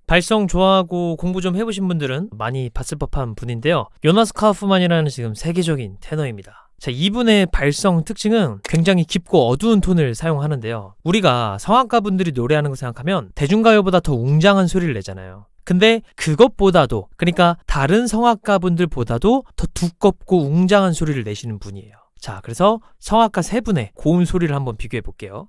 발성 좋아하고 공부 좀 해보신 분들은 많이 봤을 법한 분인데요. 요나스 카우프만이라는 지금 세계적인 테너입니다. 자, 이분의 발성 특징은 굉장히 깊고 어두운 톤을 사용하는데요. 우리가 성악가 분들이 노래하는 거 생각하면 대중가요보다 더 웅장한 소리를 내잖아요. 근데 그것보다도, 그러니까 다른 성악가 분들보다도 더 두껍고 웅장한 소리를 내시는 분이에요. 자, 그래서 성악가 세 분의 고음 소리를 한번 비교해 볼게요.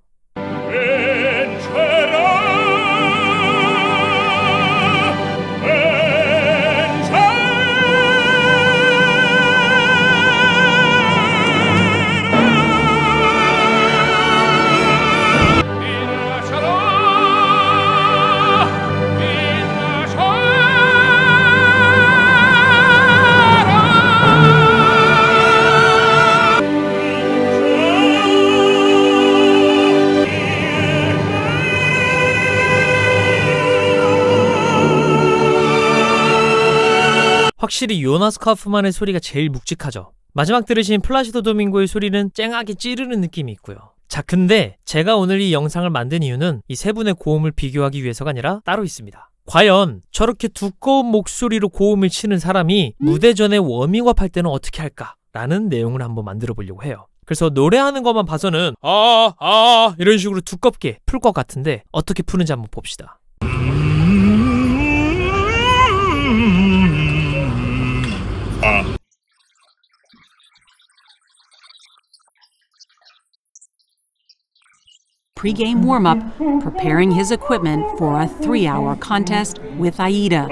확실히 요나스 카우프만의 소리가 제일 묵직하죠. 마지막 들으신 플라시도 도밍고의 소리는 쨍하게 찌르는 느낌이 있고요. 자, 근데 제가 오늘 이 영상을 만든 이유는 이 세 분의 고음을 비교하기 위해서가 아니라 따로 있습니다. 과연 저렇게 두꺼운 목소리로 고음을 치는 사람이 무대 전에 워밍업 할 때는 어떻게 할까? 라는 내용을 한번 만들어 보려고 해요. 그래서 노래하는 것만 봐서는 이런 식으로 두껍게 풀 것 같은데 어떻게 푸는지 한번 봅시다. Pre-game warm-up, preparing his equipment for a 3-hour contest with Aida.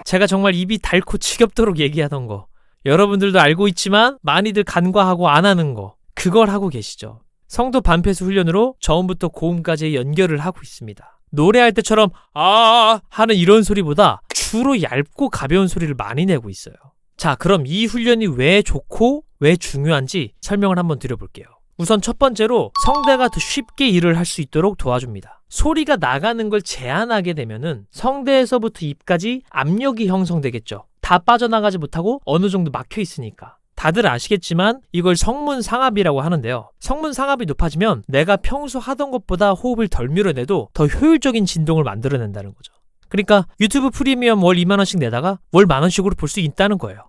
제가 정말 입이 닳고 지겹도록 얘기하던 거, 여러분들도 알고 있지만 많이들 간과하고 안 하는 거, 그걸 하고 계시죠. 성도 반패스 훈련으로 저음부터 고음까지 연결을 하고 있습니다. 노래할 때처럼 하는 이런 소리보다 주로 얇고 가벼운 소리를 많이 내고 있어요. 자, 그럼 이 훈련이 왜 좋고 왜 중요한지 설명을 한번 드려볼게요. 우선 첫 번째로 성대가 더 쉽게 일을 할 수 있도록 도와줍니다. 소리가 나가는 걸 제한하게 되면은 성대에서부터 입까지 압력이 형성되겠죠. 다 빠져나가지 못하고 어느 정도 막혀 있으니까. 다들 아시겠지만 이걸 성문상압이라고 하는데요. 성문상압이 높아지면 내가 평소 하던 것보다 호흡을 덜 밀어내도 더 효율적인 진동을 만들어낸다는 거죠. 그러니까 유튜브 프리미엄 월 2만원씩 내다가 월 만원씩으로 볼 수 있다는 거예요.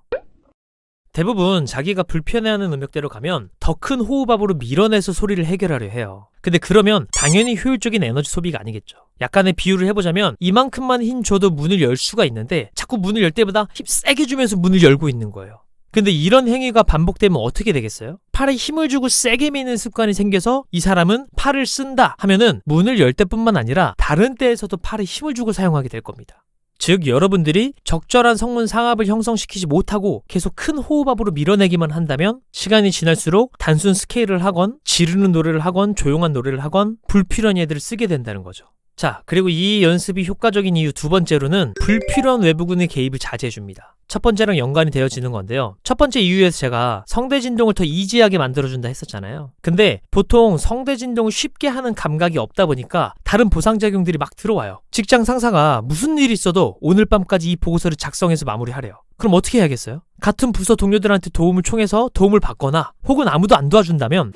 대부분 자기가 불편해하는 음역대로 가면 더 큰 호흡압으로 밀어내서 소리를 해결하려 해요. 근데 그러면 당연히 효율적인 에너지 소비가 아니겠죠. 약간의 비유를 해보자면 이만큼만 힘 줘도 문을 열 수가 있는데 자꾸 문을 열 때보다 힘 세게 주면서 문을 열고 있는 거예요. 근데 이런 행위가 반복되면 어떻게 되겠어요? 팔에 힘을 주고 세게 미는 습관이 생겨서 이 사람은 팔을 쓴다 하면은 문을 열 때뿐만 아니라 다른 때에서도 팔에 힘을 주고 사용하게 될 겁니다. 즉 여러분들이 적절한 성문 상압을 형성시키지 못하고 계속 큰 호흡압으로 밀어내기만 한다면 시간이 지날수록 단순 스케일을 하건 지르는 노래를 하건 조용한 노래를 하건 불필요한 예들을 쓰게 된다는 거죠. 자, 그리고 이 연습이 효과적인 이유 두 번째로는 불필요한 외부군의 개입을 자제해줍니다. 첫 번째랑 연관이 되어지는 건데요. 첫 번째 이유에서 제가 성대 진동을 더 이지하게 만들어준다 했었잖아요. 근데 보통 성대 진동을 쉽게 하는 감각이 없다 보니까 다른 보상작용들이 막 들어와요. 직장 상사가 무슨 일이 있어도 오늘 밤까지 이 보고서를 작성해서 마무리하래요. 그럼 어떻게 해야겠어요? 같은 부서 동료들한테 도움을 청해서 도움을 받거나 혹은 아무도 안 도와준다면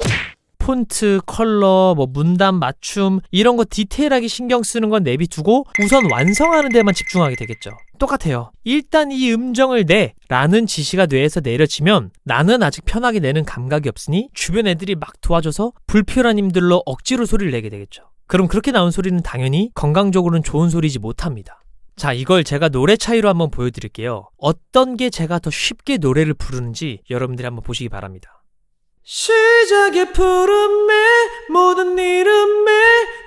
폰트, 컬러, 문단, 맞춤 이런 거 디테일하게 신경 쓰는 건 내비두고 우선 완성하는 데만 집중하게 되겠죠. 똑같아요. 일단 이 음정을 내 라는 지시가 뇌에서 내려지면 나는 아직 편하게 내는 감각이 없으니 주변 애들이 막 도와줘서 불필요한 힘들로 억지로 소리를 내게 되겠죠. 그럼 그렇게 나온 소리는 당연히 건강적으로는 좋은 소리지 못합니다. 자, 이걸 제가 노래 차이로 한번 보여드릴게요. 어떤 게 제가 더 쉽게 노래를 부르는지 여러분들이 한번 보시기 바랍니다. 시작의 푸름에 모든 이름에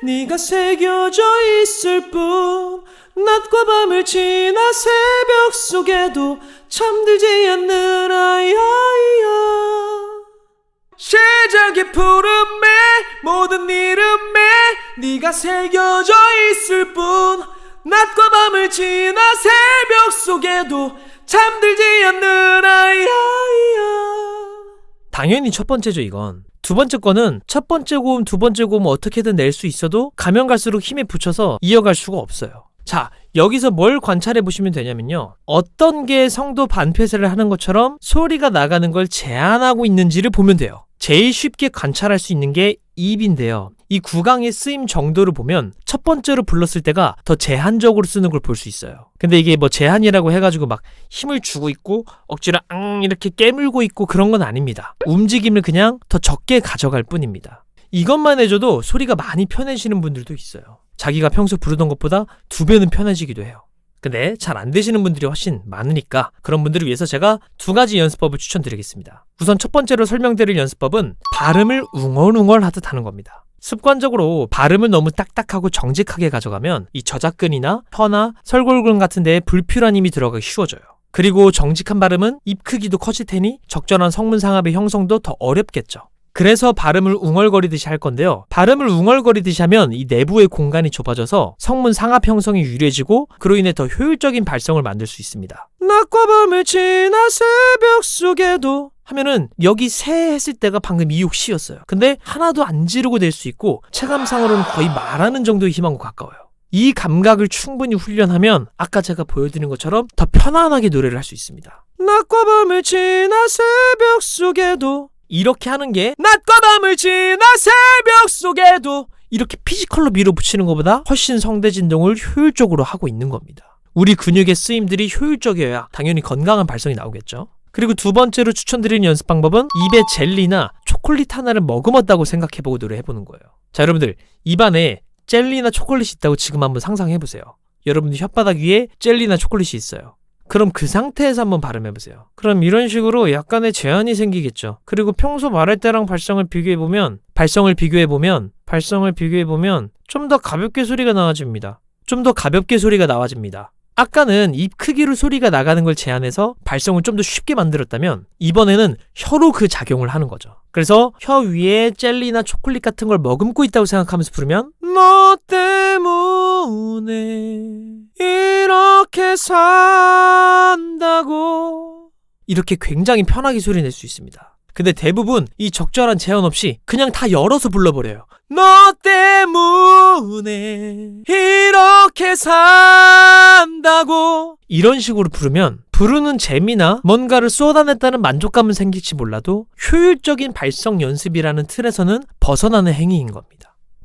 네가 새겨져 있을 뿐 낮과 밤을 지나 새벽 속에도 잠들지 않는 아이야. 시작의 푸름에 모든 이름에 네가 새겨져 있을 뿐 낮과 밤을 지나 새벽 속에도 잠들지 않는 아이야. 당연히 첫 번째죠, 이건. 두 번째 거는 첫 번째 고음, 두 번째 고음 어떻게든 낼 수 있어도 가면 갈수록 힘에 붙여서 이어갈 수가 없어요. 자, 여기서 뭘 관찰해 보시면 되냐면요. 어떤 게 성도 반폐쇄를 하는 것처럼 소리가 나가는 걸 제한하고 있는지를 보면 돼요. 제일 쉽게 관찰할 수 있는 게 입인데요. 이 구강의 쓰임 정도를 보면 첫 번째로 불렀을 때가 더 제한적으로 쓰는 걸 볼 수 있어요. 근데 이게 뭐 제한이라고 해가지고 막 힘을 주고 있고 억지로 이렇게 깨물고 있고 그런 건 아닙니다. 움직임을 그냥 더 적게 가져갈 뿐입니다. 이것만 해줘도 소리가 많이 편해지는 분들도 있어요. 자기가 평소 부르던 것보다 2배는 편해지기도 해요. 근데 잘 안 되시는 분들이 훨씬 많으니까 그런 분들을 위해서 제가 2가지 연습법을 추천드리겠습니다. 우선 첫 번째로 설명드릴 연습법은 발음을 웅얼웅얼 하듯 하는 겁니다. 습관적으로 발음을 너무 딱딱하고 정직하게 가져가면 이 저작근이나 혀나 설골근 같은 데에 불필요한 힘이 들어가기 쉬워져요. 그리고 정직한 발음은 입 크기도 커질 테니 적절한 성문 상합의 형성도 더 어렵겠죠. 그래서 발음을 웅얼거리듯이 할 건데요. 발음을 웅얼거리듯이 하면 이 내부의 공간이 좁아져서 성문 상합 형성이 유리해지고 그로 인해 더 효율적인 발성을 만들 수 있습니다. 낮과 밤을 지나 새벽 속에도 하면은 여기 새 했을 때가 방금 이옥시였어요. 근데 하나도 안 지르고 낼 수 있고 체감상으로는 거의 말하는 정도의 힘하고 가까워요. 이 감각을 충분히 훈련하면 아까 제가 보여드린 것처럼 더 편안하게 노래를 할 수 있습니다. 낮과 밤을 지나 새벽 속에도 이렇게 하는 게 낮과 밤을 지나 새벽 속에도 이렇게 피지컬로 밀어붙이는 것보다 훨씬 성대 진동을 효율적으로 하고 있는 겁니다. 우리 근육의 쓰임들이 효율적이어야 당연히 건강한 발성이 나오겠죠. 그리고 2번째로 추천드리는 연습 방법은 입에 젤리나 초콜릿 하나를 머금었다고 생각해보고 노래해보는 거예요. 자, 여러분들 입안에 젤리나 초콜릿이 있다고 지금 한번 상상해보세요. 여러분들 혓바닥 위에 젤리나 초콜릿이 있어요. 그럼 그 상태에서 한번 발음해보세요. 그럼 이런 식으로 약간의 제한이 생기겠죠. 그리고 평소 말할 때랑 발성을 비교해보면 좀 더 가볍게 소리가 나와집니다. 아까는 입 크기로 소리가 나가는 걸 제한해서 발성을 좀 더 쉽게 만들었다면 이번에는 혀로 그 작용을 하는 거죠. 그래서 혀 위에 젤리나 초콜릿 같은 걸 머금고 있다고 생각하면서 부르면 너 때문에 이렇게 산다고 이렇게 굉장히 편하게 소리 낼 수 있습니다. 근데 대부분 이 적절한 제한 없이 그냥 다 열어서 불러버려요. 너 때문에 이렇게 산다고 이런 식으로 부르면 부르는 재미나 뭔가를 쏟아냈다는 만족감은 생길지 몰라도 효율적인 발성 연습이라는 틀에서는 벗어나는 행위인 겁니다.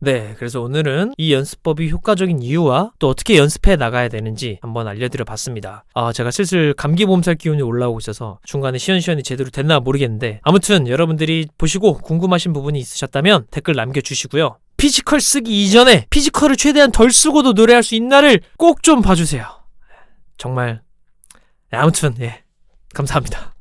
네, 그래서 오늘은 이 연습법이 효과적인 이유와 또 어떻게 연습해 나가야 되는지 한번 알려드려 봤습니다. 제가 슬슬 감기 몸살 기운이 올라오고 있어서 중간에 시원시원이 제대로 됐나 모르겠는데 아무튼 여러분들이 보시고 궁금하신 부분이 있으셨다면 댓글 남겨주시고요. 피지컬 쓰기 이전에 피지컬을 최대한 덜 쓰고도 노래할 수 있나를 꼭 좀 봐주세요. 정말 아무튼 감사합니다.